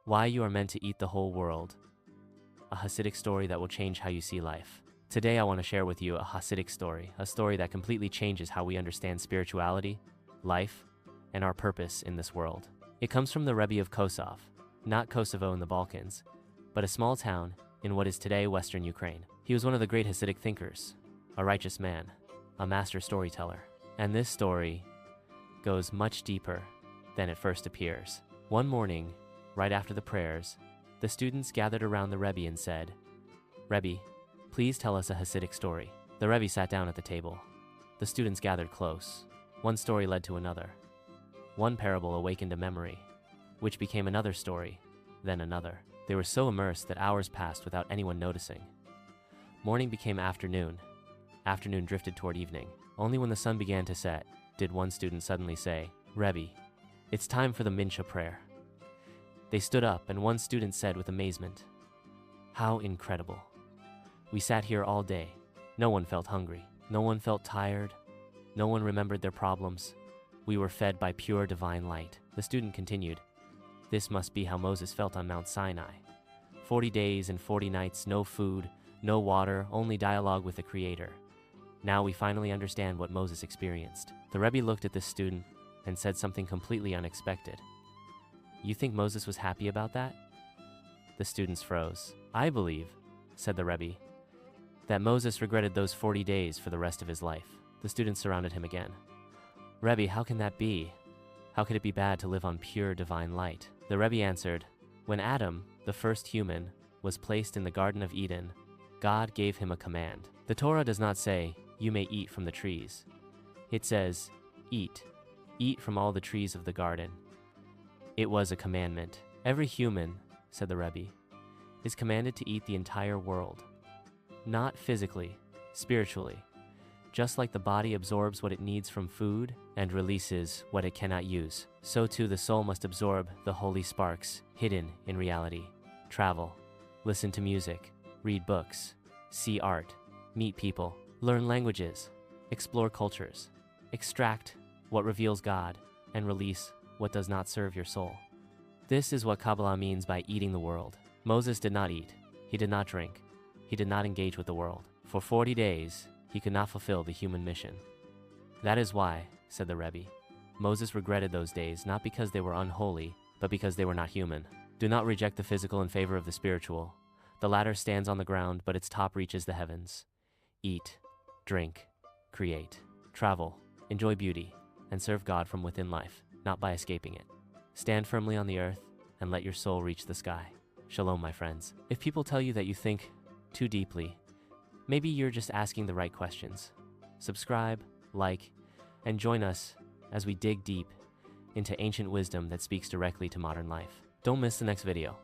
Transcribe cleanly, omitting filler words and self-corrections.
Why you are meant to eat the whole world. A Hasidic story that will change how you see life. Today I want to share with you a Hasidic story, a story that completely changes how we understand spirituality, life, and our purpose in this world. It comes from the Rebbe of Kosov, not Kosovo in the Balkans, but a small town in what is today Western Ukraine. He was one of the great Hasidic thinkers, a righteous man, a master storyteller. And this story goes much deeper than it first appears. One morning, right after the prayers, the students gathered around the Rebbe and said, "Rebbe, please tell us a Hasidic story." The Rebbe sat down at the table. The students gathered close. One story led to another. One parable awakened a memory, which became another story, then another. They were so immersed that hours passed without anyone noticing. Morning became afternoon. Afternoon drifted toward evening. Only when the sun began to set did one student suddenly say, "Rebbe, it's time for the Mincha prayer." They stood up and one student said with amazement, "How incredible. We sat here all day. No one felt hungry. No one felt tired. No one remembered their problems. We were fed by pure divine light." The student continued, "This must be how Moses felt on Mount Sinai. 40 days and 40 nights, no food, no water, only dialogue with the Creator. Now we finally understand what Moses experienced." The Rebbe looked at this student and said something completely unexpected. "You think Moses was happy about that?" The students froze. "I believe," said the Rebbe, "that Moses regretted those 40 days for the rest of his life." The students surrounded him again. "Rebbe, how can that be? How could it be bad to live on pure divine light?" The Rebbe answered, "When Adam, the first human, was placed in the Garden of Eden, God gave him a command. The Torah does not say, 'You may eat from the trees.' It says, 'Eat. Eat from all the trees of the garden.' It was a commandment. Every human," said the Rebbe, "is commanded to eat the entire world. Not physically, spiritually. Just like the body absorbs what it needs from food and releases what it cannot use, so too the soul must absorb the holy sparks hidden in reality. Travel, listen to music, read books, see art, meet people, learn languages, explore cultures, extract what reveals God, and release what does not serve your soul. This is what Kabbalah means by eating the world." Moses did not eat, he did not drink, he did not engage with the world. For 40 days, he could not fulfill the human mission. "That is why," said the Rebbe, "Moses regretted those days not because they were unholy, but because they were not human. Do not reject the physical in favor of the spiritual. The latter stands on the ground, but its top reaches the heavens. Eat, drink, create, travel, enjoy beauty, and serve God from within life, not by escaping it. Stand firmly on the earth and let your soul reach the sky." Shalom, my friends. If people tell you that you think too deeply, maybe you're just asking the right questions. Subscribe, like, and join us as we dig deep into ancient wisdom that speaks directly to modern life. Don't miss the next video.